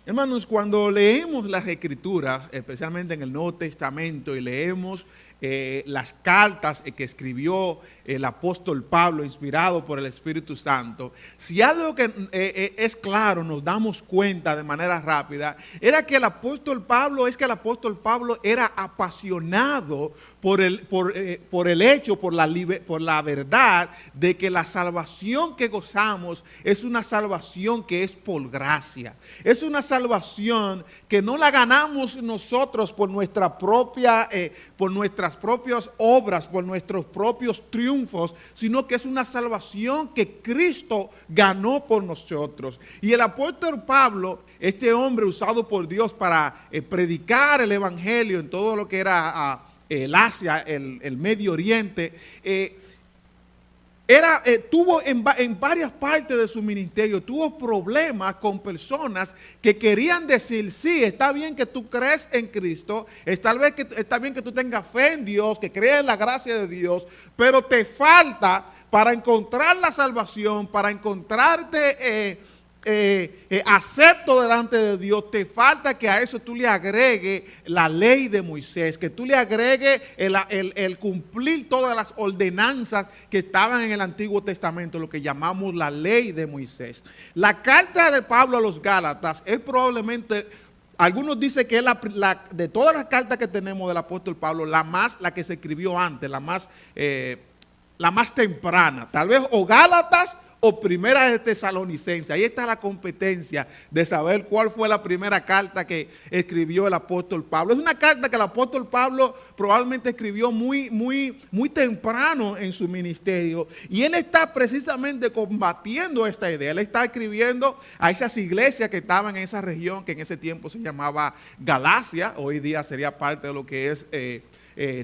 Hermanos, cuando leemos las Escrituras, especialmente en el Nuevo Testamento, y leemos las cartas que escribió el apóstol Pablo, inspirado por el Espíritu Santo, si algo que es claro, nos damos cuenta de manera rápida, era que el apóstol Pablo era apasionado por el hecho, por la verdad de que la salvación que gozamos es una salvación que es por gracia. Es una salvación que no la ganamos nosotros por nuestras propias obras, por nuestros propios triunfos, sino que es una salvación que Cristo ganó por nosotros. Y el apóstol Pablo, este hombre usado por Dios para predicar el evangelio en todo lo que era el Asia, el Medio Oriente, tuvo en varias partes de su ministerio, tuvo problemas con personas que querían decir, sí, está bien que tú crees en Cristo, está bien que tú tengas fe en Dios, que creas en la gracia de Dios, pero te falta para encontrar la salvación, para encontrarte acepto delante de Dios, te falta que a eso tú le agregues la ley de Moisés, que tú le agregues el cumplir todas las ordenanzas que estaban en el Antiguo Testamento, lo que llamamos la ley de Moisés. La carta de Pablo a los Gálatas es probablemente, algunos dicen que es de todas las cartas que tenemos del apóstol Pablo, la que se escribió antes, la más temprana, tal vez o Gálatas o Primera de Tesalonicenses. Ahí está la competencia de saber cuál fue la primera carta que escribió el apóstol Pablo. Es una carta que el apóstol Pablo probablemente escribió muy temprano en su ministerio, y él está precisamente combatiendo esta idea. Él está escribiendo a esas iglesias que estaban en esa región que en ese tiempo se llamaba Galacia, hoy día sería parte de lo que es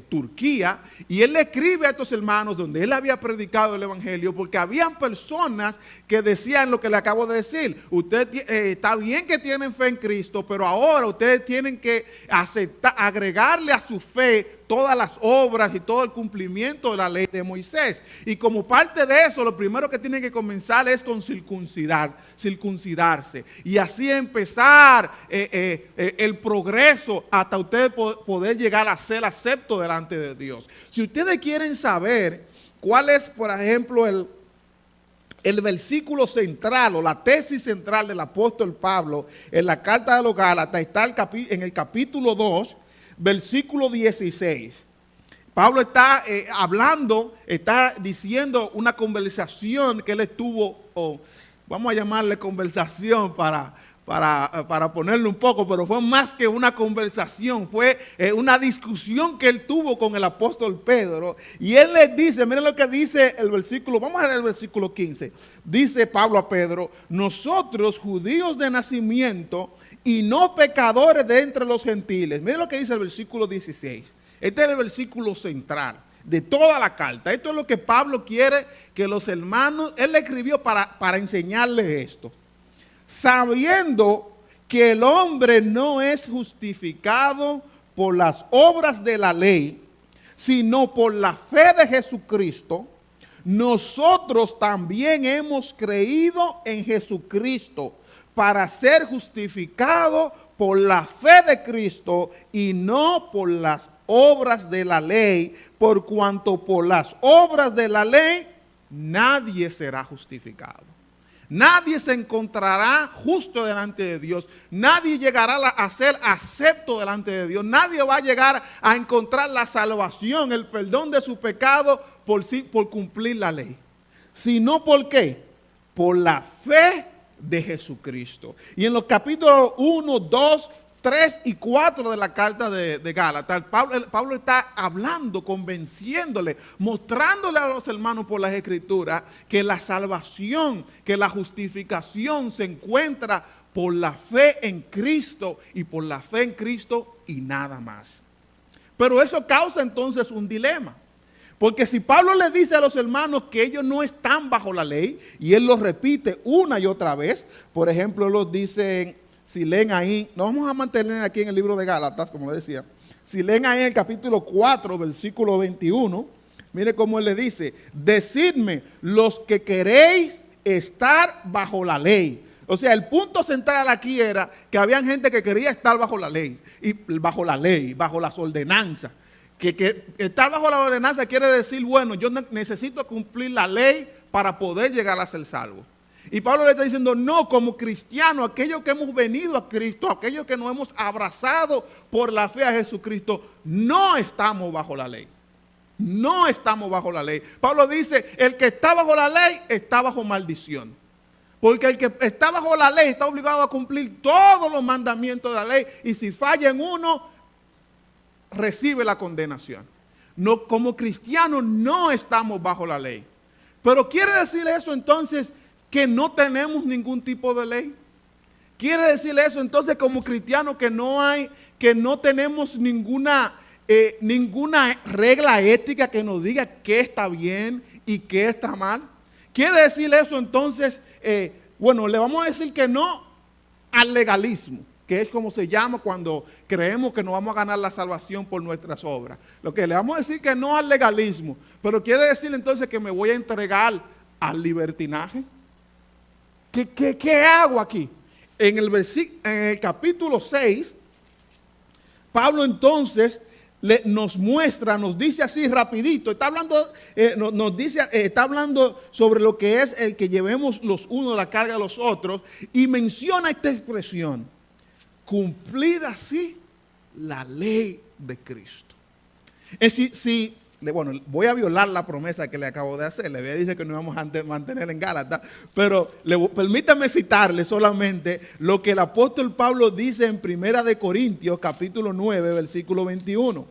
Turquía, y él le escribe a estos hermanos donde él había predicado el evangelio, porque habían personas que decían lo que le acabo de decir: usted está bien que tienen fe en Cristo, pero ahora ustedes tienen que agregarle a su fe todas las obras y todo el cumplimiento de la ley de Moisés. Y como parte de eso, lo primero que tienen que comenzar es con circuncidarse. Y así empezar el progreso hasta ustedes poder llegar a ser acepto delante de Dios. Si ustedes quieren saber cuál es, por ejemplo, el versículo central o la tesis central del apóstol Pablo en la carta de los Gálatas, está en el capítulo 2, versículo 16. Pablo está está diciendo una conversación que él estuvo, vamos a llamarle conversación para ponerle un poco, pero fue más que una conversación, fue una discusión que él tuvo con el apóstol Pedro. Y él les dice, miren lo que dice el versículo, vamos a leer el versículo 15. Dice Pablo a Pedro: nosotros, judíos de nacimiento y no pecadores de entre los gentiles. Miren lo que dice el versículo 16. Este es el versículo central de toda la carta. Esto es lo que Pablo quiere que los hermanos, él le escribió para enseñarles esto. Sabiendo que el hombre no es justificado por las obras de la ley, sino por la fe de Jesucristo, nosotros también hemos creído en Jesucristo para ser justificado por la fe de Cristo y no por las obras de la ley, por cuanto por las obras de la ley nadie será justificado. Nadie se encontrará justo delante de Dios. Nadie llegará a ser acepto delante de Dios. Nadie va a llegar a encontrar la salvación, el perdón de su pecado por cumplir la ley. Sino ¿por qué? Por la fe de Jesucristo. Y en los capítulos 1, 2, 3 y 4 de la carta de Gálatas, Pablo está hablando, convenciéndole, mostrándole a los hermanos por las Escrituras que la salvación, que la justificación se encuentra por la fe en Cristo y por la fe en Cristo y nada más. Pero eso causa entonces un dilema. Porque si Pablo le dice a los hermanos que ellos no están bajo la ley, y él lo repite una y otra vez, por ejemplo, él los dice, si leen ahí, nos vamos a mantener aquí en el libro de Gálatas, como le decía, si leen ahí en el capítulo 4, versículo 21, mire cómo él le dice: decidme los que queréis estar bajo la ley. O sea, el punto central aquí era que había gente que quería estar bajo la ley, bajo las ordenanzas. Que estar bajo la ordenanza quiere decir, bueno, yo necesito cumplir la ley para poder llegar a ser salvo. Y Pablo le está diciendo, no, como cristianos, aquellos que hemos venido a Cristo, aquellos que nos hemos abrazado por la fe a Jesucristo, no estamos bajo la ley. No estamos bajo la ley. Pablo dice, el que está bajo la ley está bajo maldición. Porque el que está bajo la ley está obligado a cumplir todos los mandamientos de la ley. Y si falla en uno, recibe la condenación. No, como cristianos no estamos bajo la ley. Pero ¿quiere decir eso entonces que no tenemos ningún tipo de ley? ¿Quiere decir eso entonces como cristianos que no tenemos ninguna regla ética que nos diga qué está bien y qué está mal? ¿Quiere decir eso entonces, bueno, le vamos a decir que no al legalismo, que es como se llama cuando creemos que nos vamos a ganar la salvación por nuestras obras? Lo que le vamos a decir que no al legalismo, pero quiere decir entonces que me voy a entregar al libertinaje. ¿Qué hago aquí? En el capítulo 6, Pablo entonces nos muestra, nos dice así rapidito, está hablando sobre lo que es el que llevemos los unos la carga de los otros, y menciona esta expresión: cumplir así la ley de Cristo. Bueno, voy a violar la promesa que le acabo de hacer. Le voy a decir que nos vamos a mantener en Gálatas, pero permítame citarle solamente lo que el apóstol Pablo dice en 1 de Corintios, capítulo 9, versículo 21.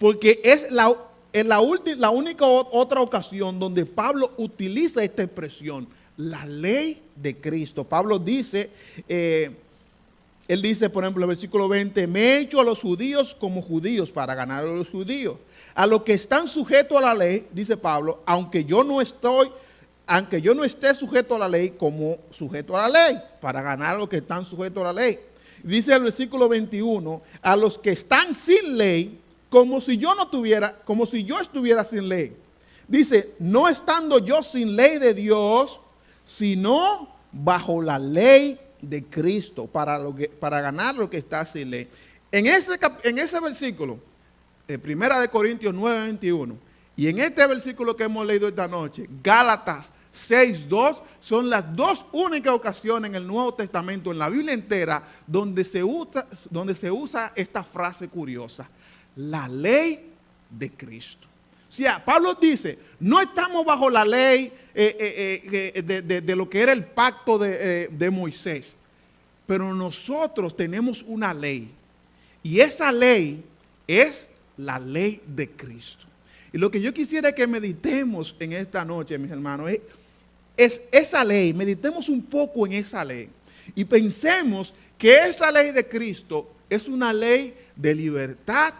Porque es la única otra ocasión donde Pablo utiliza esta expresión, la ley de Cristo. Pablo dice, él dice, por ejemplo, en el versículo 20, me he hecho a los judíos como judíos para ganar a los judíos. A los que están sujetos a la ley, dice Pablo, aunque yo no esté sujeto a la ley, como sujeto a la ley, para ganar a los que están sujetos a la ley. Dice el versículo 21, a los que están sin ley, como si yo estuviera sin ley. Dice, no estando yo sin ley de Dios, sino bajo la ley de Cristo, para ganar lo que está sin ley. En ese versículo, 1 de Corintios 9, 21, y en este versículo que hemos leído esta noche, Gálatas 6, 2, son las dos únicas ocasiones en el Nuevo Testamento, en la Biblia entera, donde se usa esta frase curiosa: la ley de Cristo. O sea, Pablo dice, no estamos bajo la ley de lo que era el pacto de Moisés, pero nosotros tenemos una ley, y esa ley es la ley de Cristo. Y lo que yo quisiera que meditemos en esta noche, mis hermanos, es esa ley. Meditemos un poco en esa ley y pensemos que esa ley de Cristo es una ley de libertad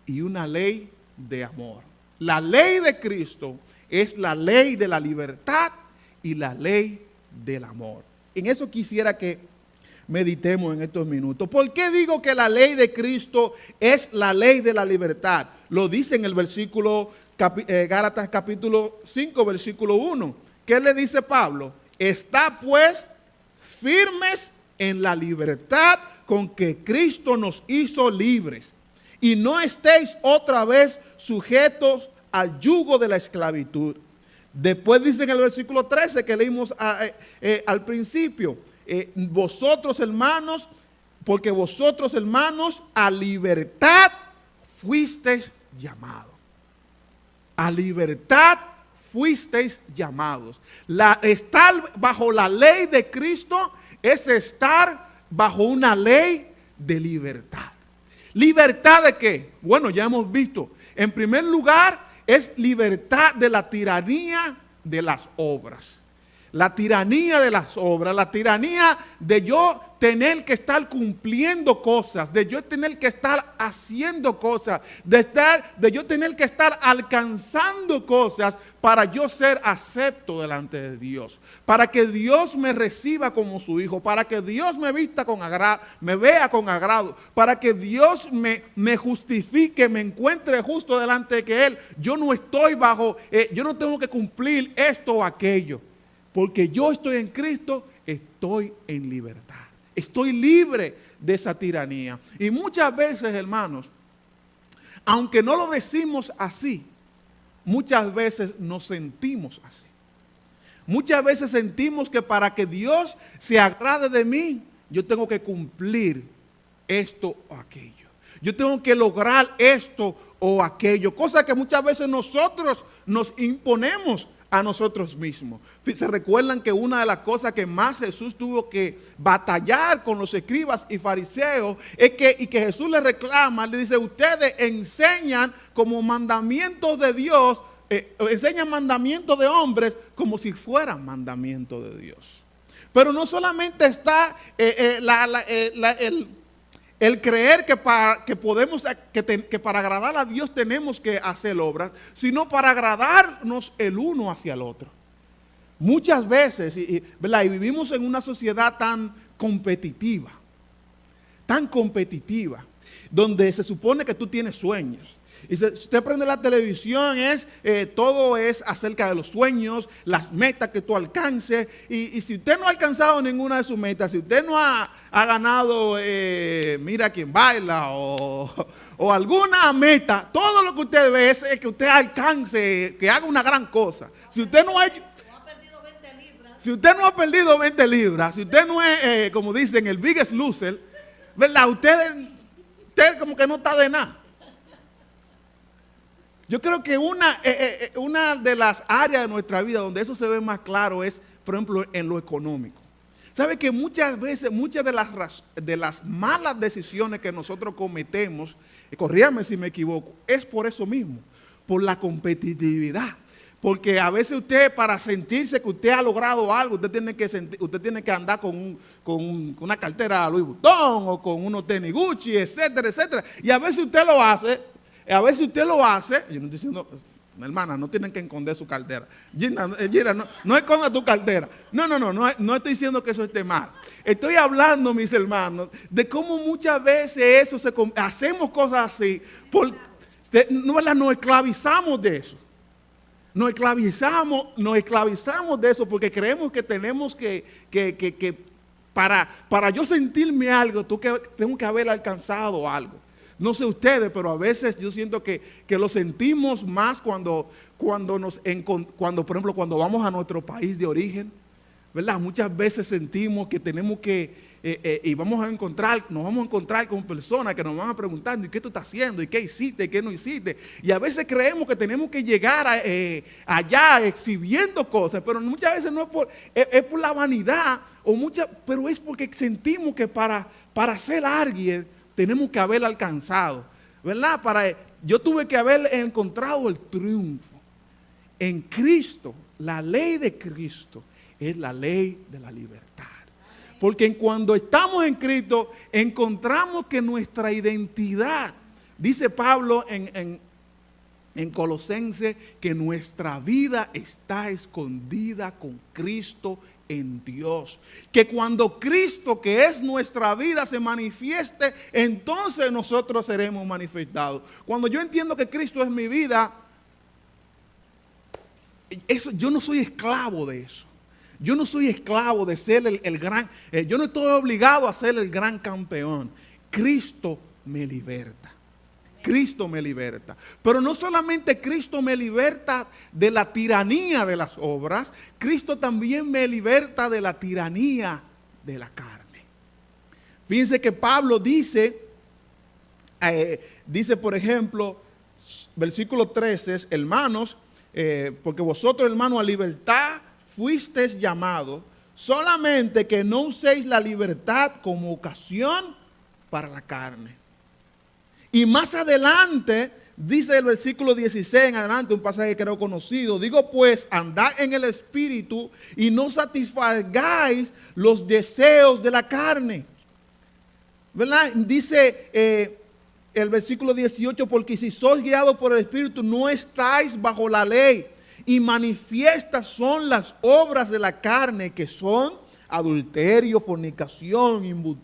y una ley de amor. La ley de Cristo es la ley de la libertad y la ley del amor. En eso quisiera que meditemos en estos minutos. ¿Por qué digo que la ley de Cristo es la ley de la libertad? Lo dice en el versículo Gálatas capítulo 5, versículo 1. ¿Qué le dice Pablo? Está pues firmes en la libertad con que Cristo nos hizo libres, y no estéis otra vez sujetos al yugo de la esclavitud. Después dice en el versículo 13 que leímos al principio, vosotros hermanos, porque vosotros hermanos a libertad fuisteis llamados. A libertad fuisteis llamados. Estar bajo la ley de Cristo es estar bajo una ley de libertad. ¿Libertad de qué? Bueno, ya hemos visto. En primer lugar, es libertad de la tiranía de las obras. La tiranía de las obras, la tiranía de yo tener que estar cumpliendo cosas, de yo tener que estar haciendo cosas, de yo tener que estar alcanzando cosas para yo ser acepto delante de Dios, para que Dios me reciba como su hijo, para que Dios me vista con agrado, me vea con agrado, para que Dios me justifique, me encuentre justo delante de Él. Yo no estoy bajo, yo no tengo que cumplir esto o aquello. Porque yo estoy en Cristo estoy en libertad. Estoy libre de esa tiranía. Y muchas veces, hermanos, aunque no lo decimos así, muchas veces nos sentimos así. Muchas veces sentimos que para que Dios se agrade de mí, yo tengo que cumplir esto o aquello. Yo tengo que lograr esto o aquello. Cosa que muchas veces nosotros nos imponemos a nosotros mismos. Se recuerdan que una de las cosas que más Jesús tuvo que batallar con los escribas y fariseos es que Jesús le reclama, le dice, ustedes enseñan como mandamientos de Dios, enseñan mandamientos de hombres como si fueran mandamientos de Dios. Pero no solamente está el creer que para agradar a Dios tenemos que hacer obras, sino para agradarnos el uno hacia el otro. Muchas veces, ¿verdad? Y vivimos en una sociedad tan competitiva, donde se supone que tú tienes sueños. Y si usted prende la televisión, todo es acerca de los sueños, las metas que tú alcances. Y si usted no ha alcanzado ninguna de sus metas, si usted no ha ganado, mira quién baila o alguna meta, todo lo que usted ve es que usted alcance, que haga una gran cosa. Si usted no ha hecho... Si usted no ha perdido 20 libras, si usted no es, como dicen, el biggest loser, ¿verdad? Usted como que no está de nada. Yo creo que una de las áreas de nuestra vida donde eso se ve más claro es, por ejemplo, en lo económico. ¿Sabe que muchas veces, muchas de las malas decisiones que nosotros cometemos, corrígame si me equivoco, es por eso mismo, por la competitividad? Porque a veces usted, para sentirse que usted ha logrado algo, usted tiene que andar con una cartera Louis Vuitton o con unos tenis Gucci, etcétera, etcétera. Y a veces usted lo hace, yo no estoy diciendo, hermana, no tienen que esconder su cartera. Gina, no esconda tu cartera. No estoy diciendo que eso esté mal. Estoy hablando, mis hermanos, de cómo muchas veces hacemos cosas así, nos esclavizamos de eso. Nos esclavizamos de eso porque creemos que tenemos que para yo sentirme algo, tengo que haber alcanzado algo. No sé ustedes, pero a veces yo siento que lo sentimos más cuando, por ejemplo, cuando vamos a nuestro país de origen, ¿verdad? Muchas veces sentimos que tenemos que, y nos vamos a encontrar con personas que nos van a preguntar, ¿y qué tú estás haciendo? ¿Y qué hiciste? ¿Y qué no hiciste? Y a veces creemos que tenemos que llegar allá exhibiendo cosas, pero muchas veces no es por la vanidad, pero es porque sentimos que para ser alguien tenemos que haber alcanzado, ¿verdad? Yo tuve que haber encontrado el triunfo. En Cristo, la ley de Cristo es la ley de la libertad. Porque cuando estamos en Cristo, encontramos que nuestra identidad, dice Pablo en Colosenses, que nuestra vida está escondida con Cristo en Dios. Que cuando Cristo, que es nuestra vida, se manifieste, entonces nosotros seremos manifestados. Cuando yo entiendo que Cristo es mi vida, yo no soy esclavo de eso. Yo no soy esclavo de ser el gran, yo no estoy obligado a ser el gran campeón. Cristo me liberta. Cristo me liberta. Pero no solamente Cristo me liberta de la tiranía de las obras, Cristo también me liberta de la tiranía de la carne. Fíjense que Pablo dice, por ejemplo, versículo 13, hermanos, porque vosotros, hermanos, a libertad fuisteis llamados, solamente que no uséis la libertad como ocasión para la carne. Y más adelante, dice el versículo 16 en adelante, un pasaje que creo conocido, digo pues, andad en el Espíritu y no satisfagáis los deseos de la carne. ¿Verdad? Dice el versículo 18, porque si sois guiados por el Espíritu, no estáis bajo la ley. Y manifiestas son las obras de la carne, que son adulterio, fornicación,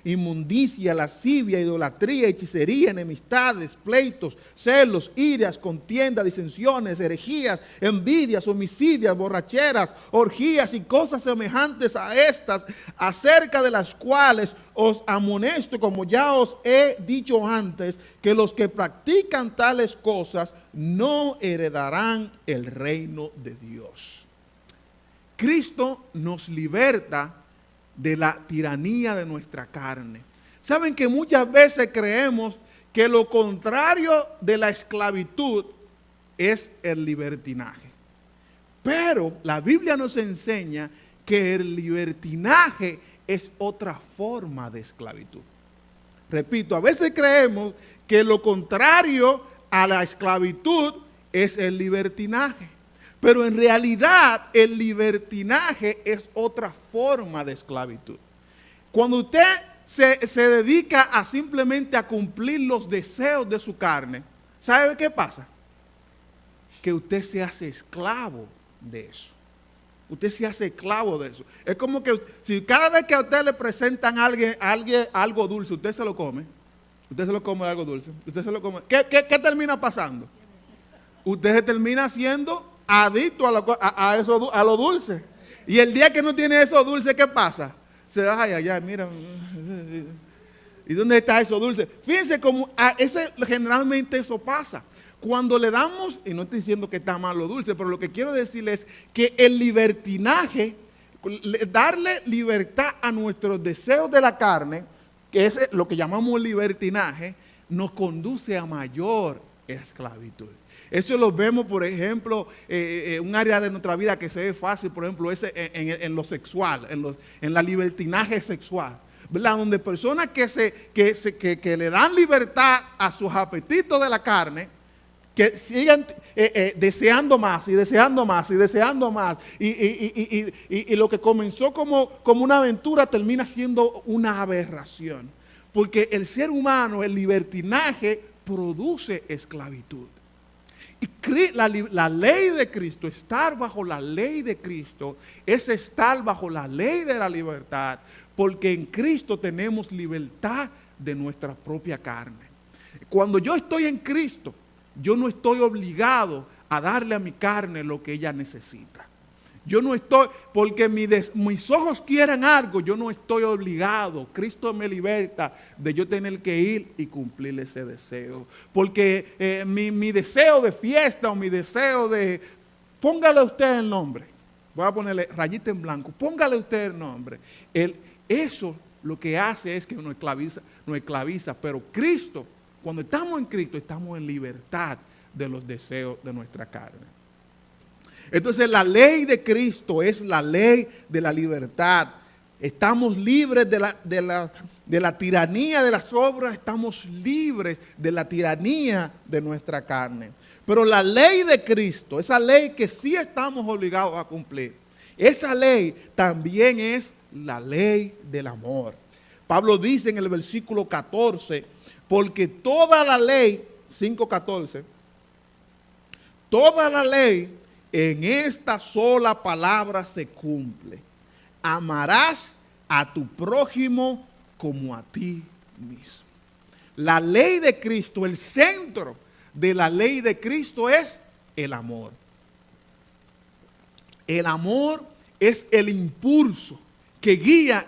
inmundicia, lascivia, idolatría, hechicería, enemistades, pleitos, celos, iras, contiendas, disensiones, herejías, envidias, homicidios, borracheras, orgías y cosas semejantes a estas, acerca de las cuales os amonesto, como ya os he dicho antes, que los que practican tales cosas no heredarán el reino de Dios. Cristo nos liberta de la tiranía de nuestra carne. Saben que muchas veces creemos que lo contrario de la esclavitud es el libertinaje. Pero la Biblia nos enseña que el libertinaje es otra forma de esclavitud. Repito, a veces creemos que lo contrario a la esclavitud es el libertinaje. Pero en realidad el libertinaje es otra forma de esclavitud. Cuando usted se dedica a simplemente a cumplir los deseos de su carne, ¿sabe qué pasa? Que usted se hace esclavo de eso. Usted se hace esclavo de eso. Es como que si cada vez que a usted le presentan a alguien algo dulce, usted se lo come. Usted se lo come algo dulce. Usted se lo come. ¿Qué termina pasando? Usted se termina haciendo adicto a lo dulce. Y el día que no tiene eso dulce, ¿qué pasa? Se da, ay, mira. ¿Y dónde está eso dulce? Fíjense cómo generalmente eso pasa. Cuando le damos, y no estoy diciendo que está mal lo dulce, pero lo que quiero decirles es que el libertinaje, darle libertad a nuestros deseos de la carne, que es lo que llamamos libertinaje, nos conduce a mayor esclavitud. Eso lo vemos, por ejemplo, un área de nuestra vida que se ve fácil, por ejemplo, en lo sexual, en la libertinaje sexual, ¿verdad? Donde personas que le dan libertad a sus apetitos de la carne, que sigan deseando más y deseando más y deseando más. Y lo que comenzó como una aventura termina siendo una aberración. Porque el ser humano, el libertinaje, produce esclavitud. Y la ley de Cristo, estar bajo la ley de Cristo, es estar bajo la ley de la libertad, porque en Cristo tenemos libertad de nuestra propia carne. Cuando yo estoy en Cristo, yo no estoy obligado a darle a mi carne lo que ella necesita. Yo no estoy, porque mis ojos quieren algo, yo no estoy obligado. Cristo me liberta de yo tener que ir y cumplir ese deseo. Porque mi deseo de fiesta o mi deseo de, póngale usted el nombre. Voy a ponerle rayita en blanco, póngale usted el nombre. Eso lo que hace es que nos esclaviza, pero Cristo, cuando estamos en Cristo, estamos en libertad de los deseos de nuestra carne. Entonces la ley de Cristo es la ley de la libertad. Estamos libres de la tiranía de las obras, estamos libres de la tiranía de nuestra carne. Pero la ley de Cristo, esa ley que sí estamos obligados a cumplir, esa ley también es la ley del amor. Pablo dice en el versículo 14, porque toda la ley, 5:14, toda la ley en esta sola palabra se cumple: amarás a tu prójimo como a ti mismo. La ley de Cristo, el centro de la ley de Cristo es el amor. El amor es el impulso que guía,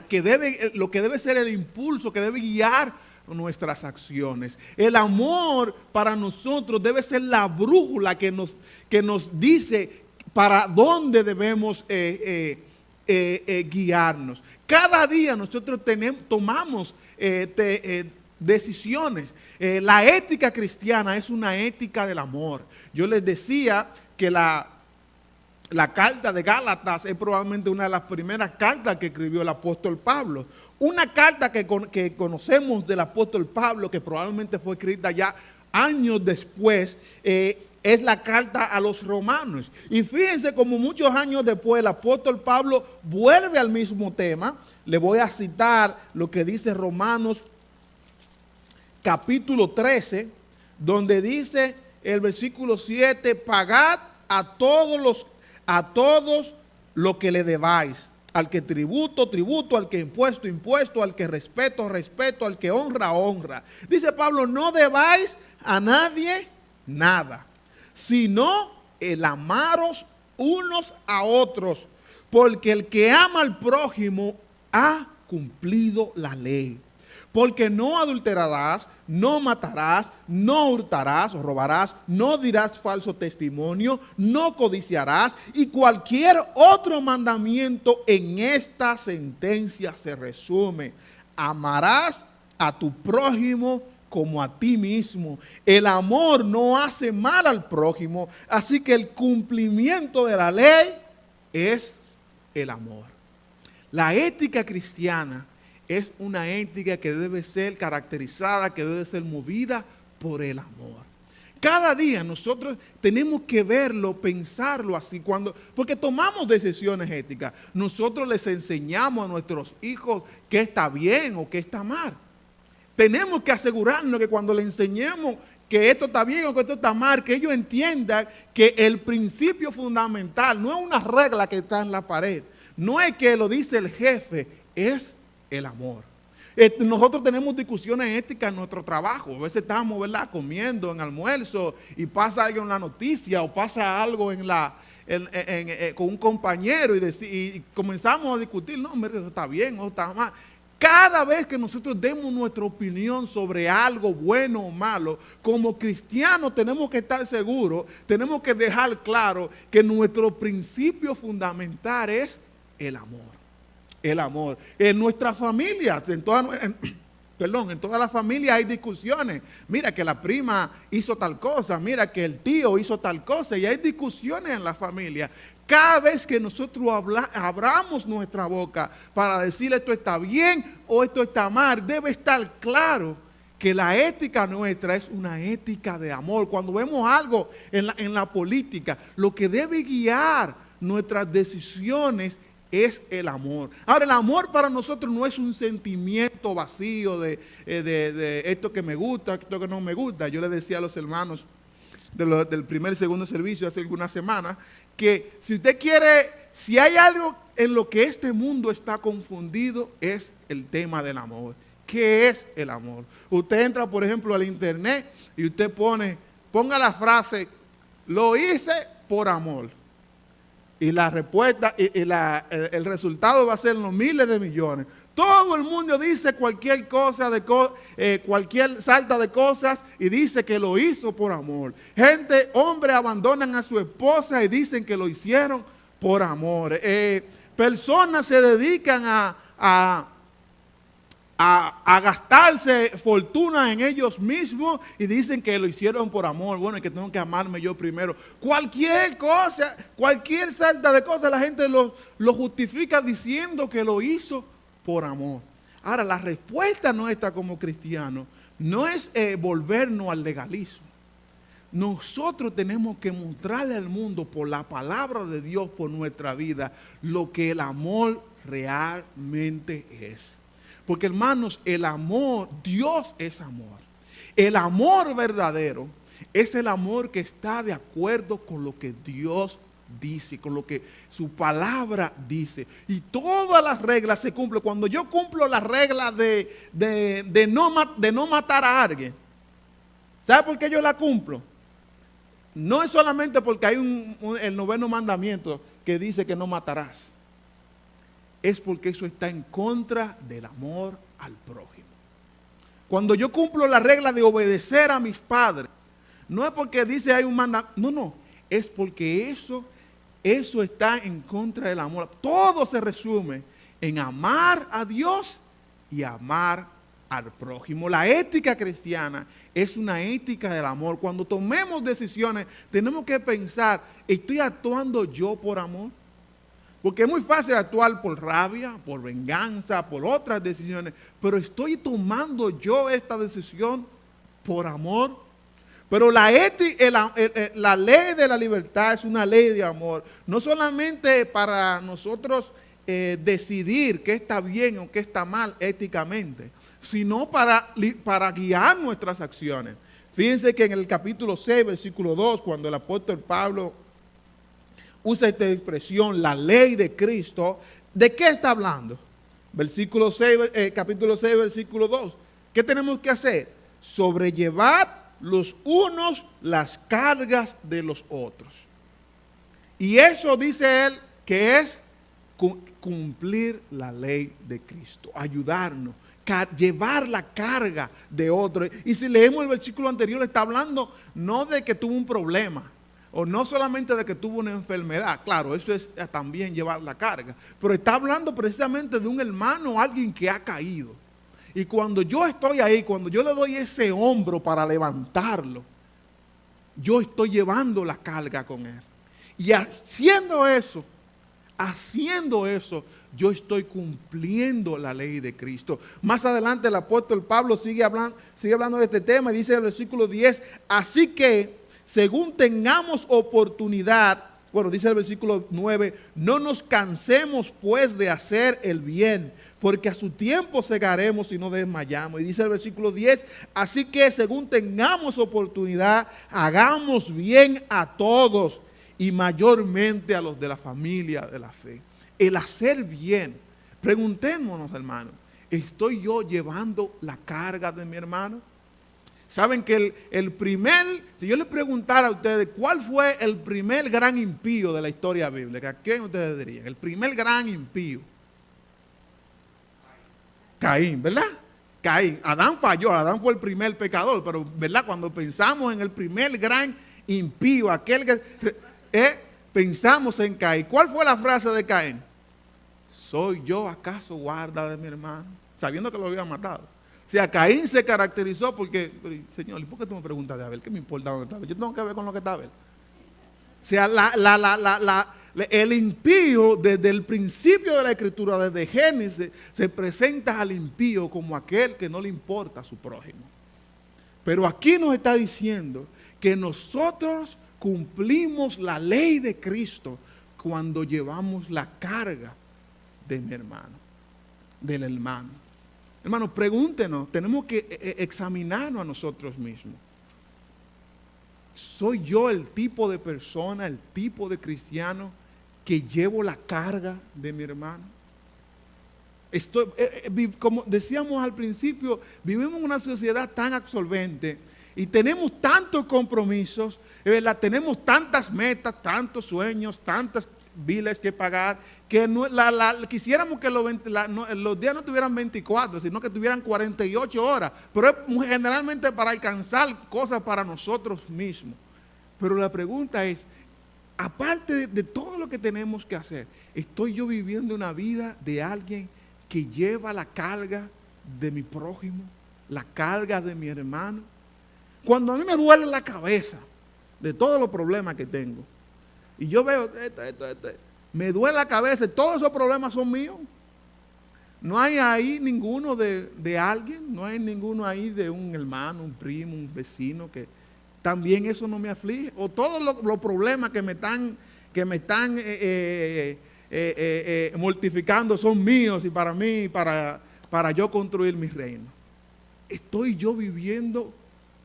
lo que debe ser el impulso que debe guiar nuestras acciones. El amor para nosotros debe ser la brújula que nos dice para dónde debemos guiarnos. Cada día nosotros tomamos decisiones. La ética cristiana es una ética del amor. Yo les decía que la carta de Gálatas es probablemente una de las primeras cartas que escribió el apóstol Pablo. Una carta que conocemos del apóstol Pablo, que probablemente fue escrita ya años después, es la carta a los romanos. Y fíjense como muchos años después el apóstol Pablo vuelve al mismo tema. Le voy a citar lo que dice Romanos capítulo 13, donde dice el versículo 7, pagad a todos lo que le debáis, al que tributo, tributo, al que impuesto, impuesto, al que respeto, respeto, al que honra, honra. Dice Pablo, no debáis a nadie nada, sino el amaros unos a otros, porque el que ama al prójimo ha cumplido la ley. Porque no adulterarás, no matarás, no hurtarás o robarás, no dirás falso testimonio, no codiciarás, y cualquier otro mandamiento en esta sentencia se resume: amarás a tu prójimo como a ti mismo. El amor no hace mal al prójimo, así que el cumplimiento de la ley es el amor. La ética cristiana es una ética que debe ser caracterizada, que debe ser movida por el amor. Cada día nosotros tenemos que verlo, pensarlo así, porque tomamos decisiones éticas. Nosotros les enseñamos a nuestros hijos qué está bien o qué está mal. Tenemos que asegurarnos que cuando les enseñemos que esto está bien o que esto está mal, que ellos entiendan que el principio fundamental no es una regla que está en la pared, no es que lo dice el jefe, es el amor. Nosotros tenemos discusiones éticas en nuestro trabajo. A veces estamos, ¿verdad?, comiendo en almuerzo y pasa algo en la noticia o pasa algo con un compañero y comenzamos a discutir, no, hombre, eso está bien o está mal. Cada vez que nosotros demos nuestra opinión sobre algo bueno o malo, como cristianos tenemos que estar seguros, tenemos que dejar claro que nuestro principio fundamental es el amor. El amor. En nuestras familias, en todas las familias hay discusiones. Mira que la prima hizo tal cosa, mira que el tío hizo tal cosa, y hay discusiones en la familia. Cada vez que nosotros abramos nuestra boca para decir esto está bien o esto está mal, debe estar claro que la ética nuestra es una ética de amor. Cuando vemos algo en la política, lo que debe guiar nuestras decisiones es el amor. Ahora, el amor para nosotros no es un sentimiento vacío de esto que me gusta, esto que no me gusta. Yo le decía a los hermanos del primer y segundo servicio hace algunas semanas que si usted quiere, si hay algo en lo que este mundo está confundido, es el tema del amor. ¿Qué es el amor? Usted entra, por ejemplo, al internet y usted ponga la frase, lo hice por amor. Y la respuesta, el resultado va a ser los miles de millones. Todo el mundo dice cualquier cosa, cualquier salta de cosas y dice que lo hizo por amor. Hombres abandonan a su esposa y dicen que lo hicieron por amor. Personas se dedican a gastarse fortuna en ellos mismos y dicen que lo hicieron por amor. Bueno, es que tengo que amarme yo primero. Cualquier cosa, cualquier salta de cosas, la gente lo justifica diciendo que lo hizo por amor. Ahora, la respuesta nuestra como cristianos no es volvernos al legalismo. Nosotros tenemos que mostrarle al mundo por la palabra de Dios, por nuestra vida, lo que el amor realmente es. Porque, hermanos, el amor, Dios es amor. El amor verdadero es el amor que está de acuerdo con lo que Dios dice, con lo que su palabra dice. Y todas las reglas se cumplen. Cuando yo cumplo las reglas de no matar a alguien, ¿sabe por qué yo la cumplo? No es solamente porque hay el 9º mandamiento que dice que no matarás. Es porque eso está en contra del amor al prójimo. Cuando yo cumplo la regla de obedecer a mis padres, no es porque dice hay un mandamiento, no, es porque eso está en contra del amor. Todo se resume en amar a Dios y amar al prójimo. La ética cristiana es una ética del amor. Cuando tomemos decisiones, tenemos que pensar, ¿estoy actuando yo por amor? Porque es muy fácil actuar por rabia, por venganza, por otras decisiones, pero ¿estoy tomando yo esta decisión por amor? Pero la ley de la libertad es una ley de amor, no solamente para nosotros decidir qué está bien o qué está mal éticamente, sino para guiar nuestras acciones. Fíjense que en el capítulo 6, versículo 2, cuando el apóstol Pablo usa esta expresión, la ley de Cristo, ¿De qué está hablando? Versículo 6, capítulo 6, versículo 2. ¿Qué tenemos que hacer? Sobrellevar los unos las cargas de los otros. Y eso dice él que es cumplir la ley de Cristo, ayudarnos, llevar la carga de otros. Y si leemos el versículo anterior, está hablando no de que tuvo un problema, o no solamente de que tuvo una enfermedad. Claro, eso es también llevar la carga, pero está hablando precisamente de un hermano, alguien que ha caído. Y cuando yo estoy ahí, cuando yo le doy ese hombro para levantarlo, yo estoy llevando la carga con él. Y haciendo eso, yo estoy cumpliendo la ley de Cristo. Más adelante el apóstol Pablo sigue hablando de este tema y dice en el versículo 10, así que según tengamos oportunidad, bueno, dice el versículo 9, no nos cansemos pues de hacer el bien, porque a su tiempo segaremos y no desmayamos. Y dice el versículo 10, así que según tengamos oportunidad, hagamos bien a todos y mayormente a los de la familia de la fe. El hacer bien. Preguntémonos, hermano, ¿estoy yo llevando la carga de mi hermano? Saben que si yo les preguntara a ustedes cuál fue el primer gran impío de la historia bíblica, ¿quién ustedes dirían? El primer gran impío. Caín, ¿verdad? Caín. Adán falló, Adán fue el primer pecador, pero ¿verdad? Cuando pensamos en el primer gran impío, aquel que pensamos en Caín. ¿Cuál fue la frase de Caín? ¿Soy yo acaso guarda de mi hermano? Sabiendo que lo había matado. O sea, Caín se caracterizó porque, Señor, ¿y por qué tú me preguntas de Abel? ¿Qué me importa dónde está Abel? Yo tengo que ver con lo que está Abel. O sea, el impío, desde el principio de la Escritura, desde Génesis, se presenta al impío como aquel que no le importa a su prójimo. Pero aquí nos está diciendo que nosotros cumplimos la ley de Cristo cuando llevamos la carga de mi hermano, del hermano. Hermano, pregúntenos, tenemos que examinarnos a nosotros mismos. ¿Soy yo el tipo de persona, el tipo de cristiano que llevo la carga de mi hermano? Como decíamos al principio, vivimos en una sociedad tan absorbente y tenemos tantos compromisos, tenemos tantas metas, tantos sueños, tantas biles que pagar, que quisiéramos que los días no tuvieran 24, sino que tuvieran 48 horas, pero es generalmente para alcanzar cosas para nosotros mismos. Pero la pregunta es, aparte de todo lo que tenemos que hacer, ¿estoy yo viviendo una vida de alguien que lleva la carga de mi prójimo, la carga de mi hermano? Cuando a mí me duele la cabeza de todos los problemas que tengo, y yo veo, me duele la cabeza, todos esos problemas son míos. No hay ahí ninguno de alguien, no hay ninguno ahí de un hermano, un primo, un vecino, que también eso no me aflige. O todos los problemas que me están mortificando son míos y para mí, para yo construir mi reino. ¿Estoy yo viviendo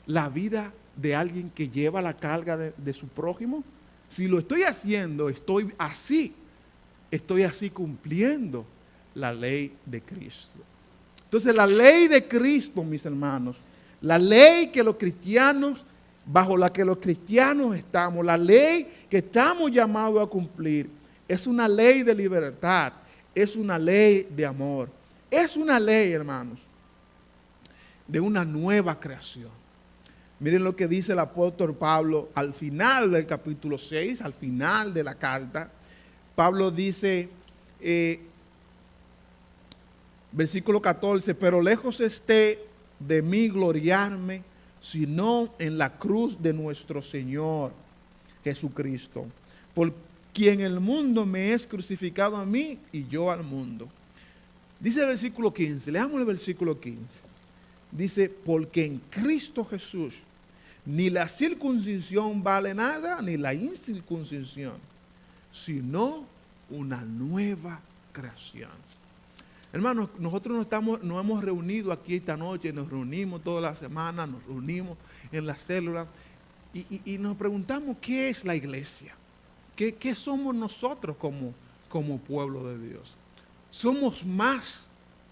la vida de alguien que lleva la carga de su prójimo? Si lo estoy haciendo, estoy así cumpliendo la ley de Cristo. Entonces, la ley de Cristo, mis hermanos, la ley que los cristianos, bajo la que los cristianos estamos, la ley que estamos llamados a cumplir, es una ley de libertad, es una ley de amor, es una ley, hermanos, de una nueva creación. Miren lo que dice el apóstol Pablo al final del capítulo 6, al final de la carta. Pablo dice, versículo 14, pero lejos esté de mí gloriarme, sino en la cruz de nuestro Señor Jesucristo, por quien el mundo me es crucificado a mí y yo al mundo. Dice el versículo 15, leamos el versículo 15. Dice, porque en Cristo Jesús ni la circuncisión vale nada, ni la incircuncisión, sino una nueva creación. Hermanos, nosotros nos hemos reunido aquí esta noche, nos reunimos toda la semana, nos reunimos en las células y nos preguntamos qué es la iglesia, qué somos nosotros como pueblo de Dios. somos más.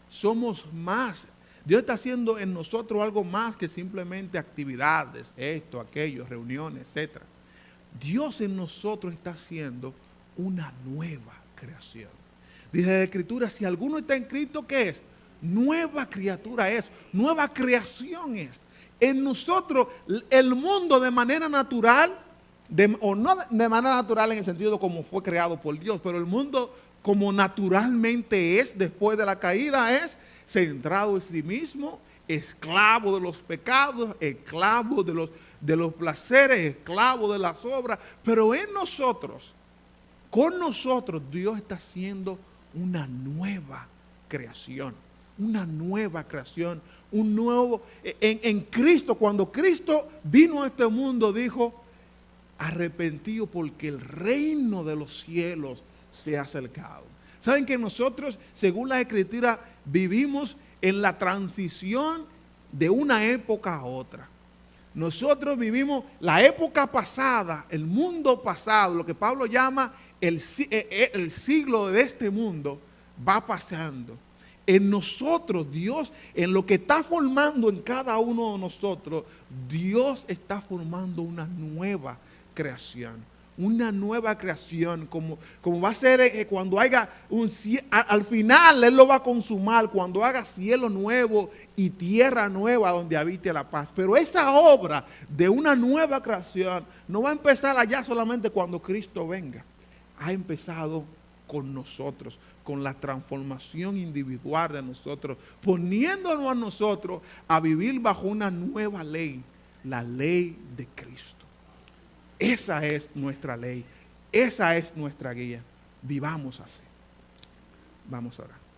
Somos más. Dios está haciendo en nosotros algo más que simplemente actividades, esto, aquello, reuniones, etc. Dios en nosotros está haciendo una nueva creación. Dice la Escritura, si alguno está en Cristo, ¿qué es? Nueva criatura es, nueva creación es. En nosotros, el mundo de manera natural, o no de manera natural en el sentido como fue creado por Dios, pero el mundo como naturalmente es después de la caída es centrado en sí mismo, esclavo de los pecados, esclavo de los placeres, esclavo de las obras. Pero en nosotros, con nosotros, Dios está haciendo una nueva creación. Una nueva creación, un nuevo, en Cristo, cuando Cristo vino a este mundo, dijo, arrepentido porque el reino de los cielos se ha acercado. Saben que nosotros, según la Escritura, vivimos en la transición de una época a otra. Nosotros vivimos la época pasada, el mundo pasado, lo que Pablo llama el siglo de este mundo, va pasando. En nosotros, Dios, en lo que está formando en cada uno de nosotros, Dios está formando una nueva creación. Una nueva creación, como va a ser cuando haya al final Él lo va a consumar, cuando haga cielo nuevo y tierra nueva donde habite la paz. Pero esa obra de una nueva creación no va a empezar allá solamente cuando Cristo venga. Ha empezado con nosotros, con la transformación individual de nosotros, poniéndonos a nosotros a vivir bajo una nueva ley, la ley de Cristo. Esa es nuestra ley, esa es nuestra guía. Vivamos así. Vamos a orar.